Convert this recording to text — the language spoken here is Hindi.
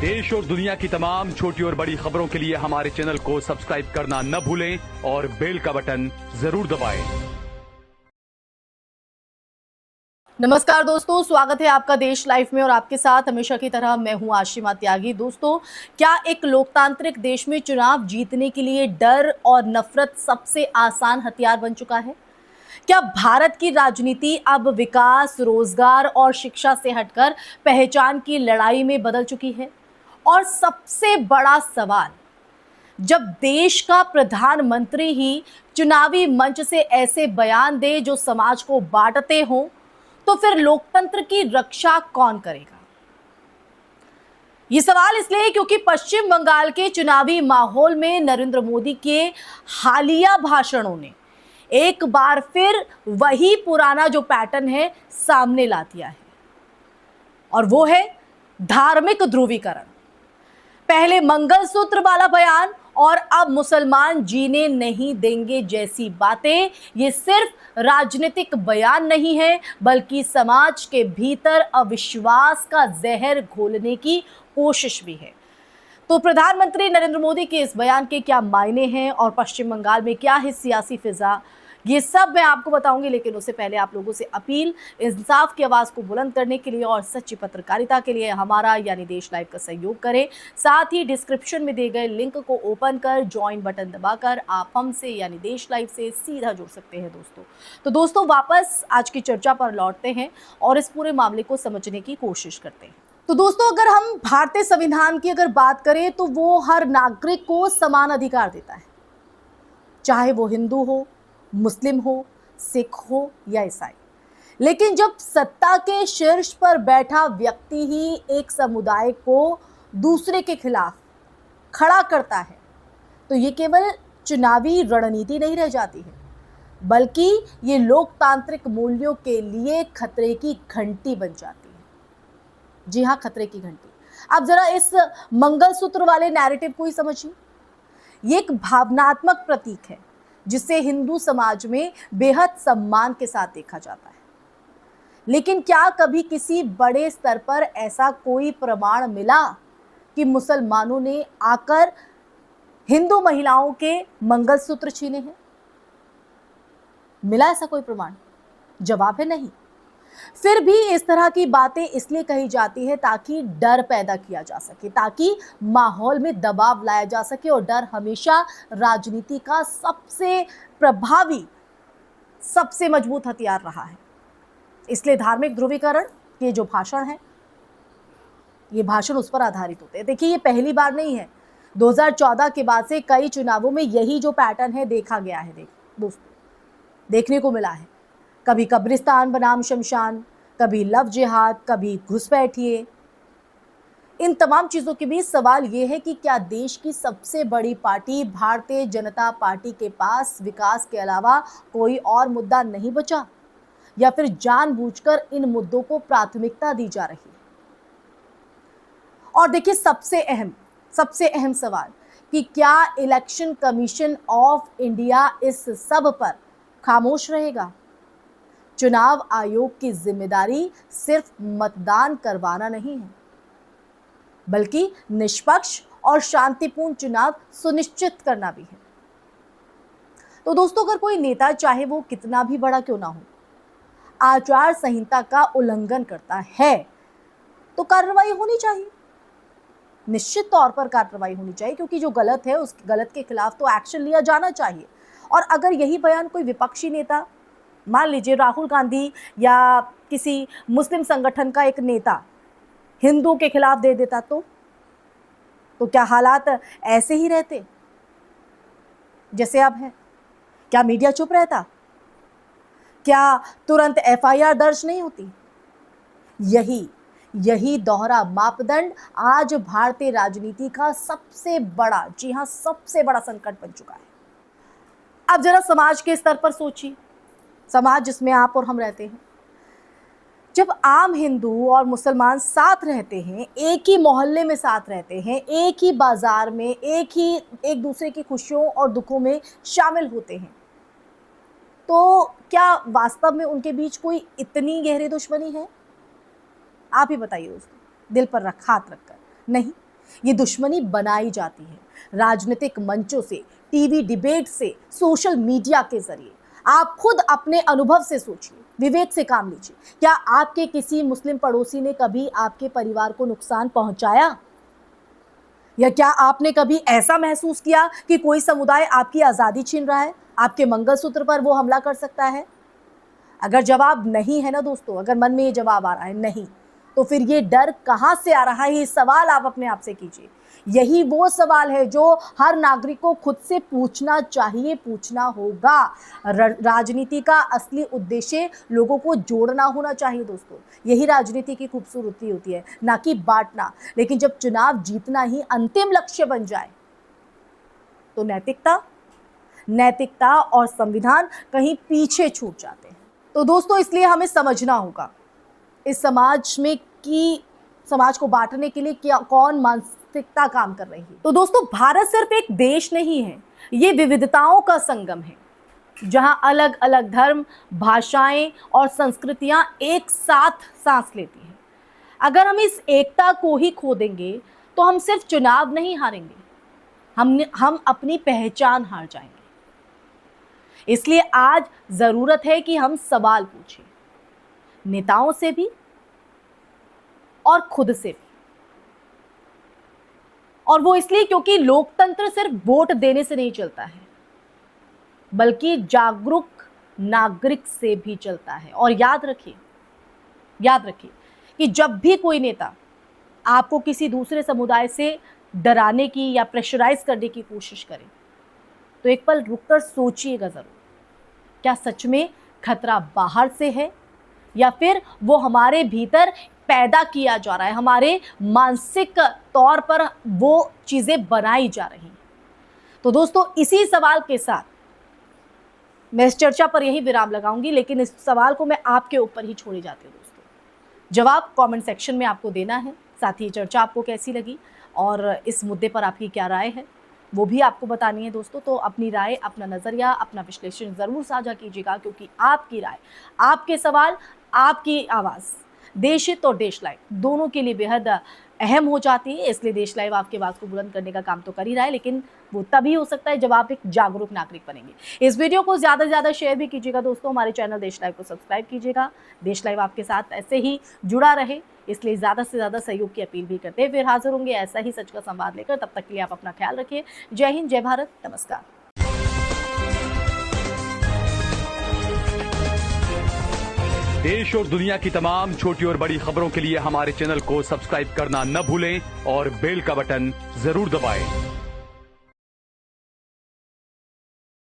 देश और दुनिया की तमाम छोटी और बड़ी खबरों के लिए हमारे चैनल को सब्सक्राइब करना न भूलें और बेल का बटन जरूर दबाएं। नमस्कार दोस्तों, स्वागत है आपका देश लाइफ में और आपके साथ हमेशा की तरह मैं हूं आशिमा त्यागी। दोस्तों, क्या एक लोकतांत्रिक देश में चुनाव जीतने के लिए डर और नफरत सबसे आसान हथियार बन चुका है? क्या भारत की राजनीति अब विकास, रोजगार और शिक्षा से हटकर पहचान की लड़ाई में बदल चुकी है? और सबसे बड़ा सवाल, जब देश का प्रधानमंत्री ही चुनावी मंच से ऐसे बयान दे जो समाज को बांटते हों, तो फिर लोकतंत्र की रक्षा कौन करेगा? ये सवाल इसलिए क्योंकि पश्चिम बंगाल के चुनावी माहौल में नरेंद्र मोदी के हालिया भाषणों ने एक बार फिर वही पुराना जो पैटर्न है सामने ला दिया है, और वो है धार्मिक ध्रुवीकरण। पहले मंगलसूत्र वाला बयान और अब मुसलमान जीने नहीं देंगे जैसी बातें। ये सिर्फ राजनीतिक बयान नहीं है, बल्कि समाज के भीतर अविश्वास का जहर घोलने की कोशिश भी है। तो प्रधानमंत्री नरेंद्र मोदी के इस बयान के क्या मायने हैं और पश्चिम बंगाल में क्या है सियासी फिजा, ये सब मैं आपको बताऊंगी। लेकिन उससे पहले आप लोगों से अपील, इंसाफ की आवाज़ को बुलंद करने के लिए और सच्ची पत्रकारिता के लिए हमारा यानी देश लाइव का सहयोग करें। साथ ही डिस्क्रिप्शन में दिए गए लिंक को ओपन कर ज्वाइन बटन दबाकर आप हमसे यानी देश लाइव से सीधा जुड़ सकते हैं दोस्तों। तो दोस्तों, वापस आज की चर्चा पर लौटते हैं और इस पूरे मामले को समझने की कोशिश करते हैं। तो दोस्तों, अगर हम भारतीय संविधान की अगर बात करें तो वो हर नागरिक को समान अधिकार देता है, चाहे वो हिंदू हो, मुस्लिम हो, सिख हो या ईसाई। लेकिन जब सत्ता के शीर्ष पर बैठा व्यक्ति ही एक समुदाय को दूसरे के खिलाफ खड़ा करता है, तो ये केवल चुनावी रणनीति नहीं रह जाती है, बल्कि ये लोकतांत्रिक मूल्यों के लिए खतरे की घंटी बन जाती है। जी हाँ, खतरे की घंटी। आप जरा इस मंगलसूत्र वाले नैरेटिव को ही समझिए। ये एक भावनात्मक प्रतीक है जिसे हिंदू समाज में बेहद सम्मान के साथ देखा जाता है। लेकिन क्या कभी किसी बड़े स्तर पर ऐसा कोई प्रमाण मिला कि मुसलमानों ने आकर हिंदू महिलाओं के मंगलसूत्र छीने हैं? मिला ऐसा कोई प्रमाण? जवाब है नहीं। फिर भी इस तरह की बातें इसलिए कही जाती है ताकि डर पैदा किया जा सके, ताकि माहौल में दबाव लाया जा सके, और डर हमेशा राजनीति का सबसे प्रभावी, सबसे मजबूत हथियार रहा है। इसलिए धार्मिक ध्रुवीकरण के जो भाषण है, ये भाषण उस पर आधारित होते हैं। देखिए, ये पहली बार नहीं है। 2014 के बाद से कई चुनावों में यही जो पैटर्न है देखा गया है, दोस्तों, देखने को मिला है। कभी कब्रिस्तान बनाम शमशान, कभी लव जिहाद, कभी घुसपैठिए। इन तमाम चीज़ों के बीच सवाल ये है कि क्या देश की सबसे बड़ी पार्टी भारतीय जनता पार्टी के पास विकास के अलावा कोई और मुद्दा नहीं बचा, या फिर जानबूझकर इन मुद्दों को प्राथमिकता दी जा रही है? और देखिए, सबसे अहम सवाल कि क्या इलेक्शन कमीशन ऑफ इंडिया इस सब पर खामोश रहेगा? चुनाव आयोग की जिम्मेदारी सिर्फ मतदान करवाना नहीं है, बल्कि निष्पक्ष और शांतिपूर्ण चुनाव सुनिश्चित करना भी है। तो दोस्तों, अगर कोई नेता, चाहे वो कितना भी बड़ा क्यों ना हो, आचार संहिता का उल्लंघन करता है तो कार्रवाई होनी चाहिए। निश्चित तौर पर कार्रवाई होनी चाहिए, क्योंकि जो गलत है उस गलत के खिलाफ तो एक्शन लिया जाना चाहिए। और अगर यही बयान कोई विपक्षी नेता, मान लीजिए राहुल गांधी या किसी मुस्लिम संगठन का एक नेता, हिंदू के खिलाफ दे देता तो क्या हालात ऐसे ही रहते जैसे अब है? क्या मीडिया चुप रहता? क्या तुरंत एफआईआर दर्ज नहीं होती? यही दोहरा मापदंड आज भारतीय राजनीति का सबसे बड़ा, जी हां, सबसे बड़ा संकट बन चुका है। अब जरा समाज के स्तर पर सोचिए, समाज जिसमें आप और हम रहते हैं। जब आम हिंदू और मुसलमान साथ रहते हैं, एक ही मोहल्ले में साथ रहते हैं, एक ही बाजार में, एक दूसरे की खुशियों और दुखों में शामिल होते हैं, तो क्या वास्तव में उनके बीच कोई इतनी गहरी दुश्मनी है? आप ही बताइए दोस्तों, दिल पर हाथ रखकर। नहीं, ये दुश्मनी बनाई जाती है राजनीतिक मंचों से, टीवी डिबेट से, सोशल मीडिया के जरिए। आप खुद अपने अनुभव से सोचिए, विवेक से काम लीजिए। क्या आपके किसी मुस्लिम पड़ोसी ने कभी आपके परिवार को नुकसान पहुंचाया? या क्या आपने कभी ऐसा महसूस किया कि कोई समुदाय आपकी आजादी छीन रहा है, आपके मंगलसूत्र पर वो हमला कर सकता है? अगर जवाब नहीं है ना दोस्तों, अगर मन में ये जवाब आ रहा है नहीं, तो फिर ये डर कहां से आ रहा है, ये सवाल आप अपने आप से कीजिए। यही वो सवाल है जो हर नागरिक को खुद से पूछना चाहिए, पूछना होगा। राजनीति का असली उद्देश्य लोगों को जोड़ना होना चाहिए दोस्तों। यही राजनीति की खूबसूरती होती है, ना कि बांटना। लेकिन जब चुनाव जीतना ही अंतिम लक्ष्य बन जाए तो नैतिकता और संविधान कहीं पीछे छूट जाते हैं। तो दोस्तों, इसलिए हमें समझना होगा इस समाज में कि समाज को बांटने के लिए क्या कौन मानसिकता काम कर रही है। तो दोस्तों, भारत सिर्फ एक देश नहीं है, ये विविधताओं का संगम है, जहां अलग अलग धर्म, भाषाएं और संस्कृतियां एक साथ सांस लेती हैं। अगर हम इस एकता को ही खो देंगे तो हम सिर्फ चुनाव नहीं हारेंगे, हम अपनी पहचान हार जाएंगे। इसलिए आज जरूरत है कि हम सवाल पूछें, नेताओं से भी और खुद से भी। और वो इसलिए क्योंकि लोकतंत्र सिर्फ वोट देने से नहीं चलता है, बल्कि जागरूक नागरिक से भी चलता है। और याद रखिए कि जब भी कोई नेता आपको किसी दूसरे समुदाय से डराने की या प्रेशराइज करने की कोशिश करे, तो एक पल रुककर सोचिएगा जरूर, क्या सच में खतरा बाहर से है या फिर वो हमारे भीतर पैदा किया जा रहा है, हमारे मानसिक तौर पर वो चीजें बनाई जा रही हैं। तो दोस्तों, इसी सवाल के साथ मैं इस चर्चा पर यही विराम लगाऊंगी, लेकिन इस सवाल को मैं आपके ऊपर ही छोड़ी जाती हूँ दोस्तों। जवाब कमेंट सेक्शन में आपको देना है। साथ ही चर्चा आपको कैसी लगी और इस मुद्दे पर आपकी क्या राय है वो भी आपको बतानी है दोस्तों। तो अपनी राय, अपना नज़रिया, अपना विश्लेषण ज़रूर साझा कीजिएगा, क्योंकि आपकी राय, आपके सवाल, आपकी आवाज़ देश हित और देश लाइव दोनों के लिए बेहद अहम हो जाती है। इसलिए देश लाइव आपकी आवाज़ को बुलंद करने का काम तो कर ही रहा है, लेकिन वो तभी हो सकता है जब आप एक जागरूक नागरिक बनेंगे। इस वीडियो को ज़्यादा से ज़्यादा शेयर भी कीजिएगा दोस्तों। हमारे चैनल देश लाइव को सब्सक्राइब कीजिएगा। देश लाइव आपके साथ ऐसे ही जुड़ा रहे, इसलिए ज़्यादा से ज़्यादा सहयोग की अपील भी करते हैं। फिर हाजिर होंगे ऐसा ही सच का संवाद लेकर। तब तक के लिए आप अपना ख्याल रखिए। जय हिंद, जय भारत, नमस्कार। देश और दुनिया की तमाम छोटी और बड़ी खबरों के लिए हमारे चैनल को सब्सक्राइब करना न भूलें और बेल का बटन जरूर दबाएं।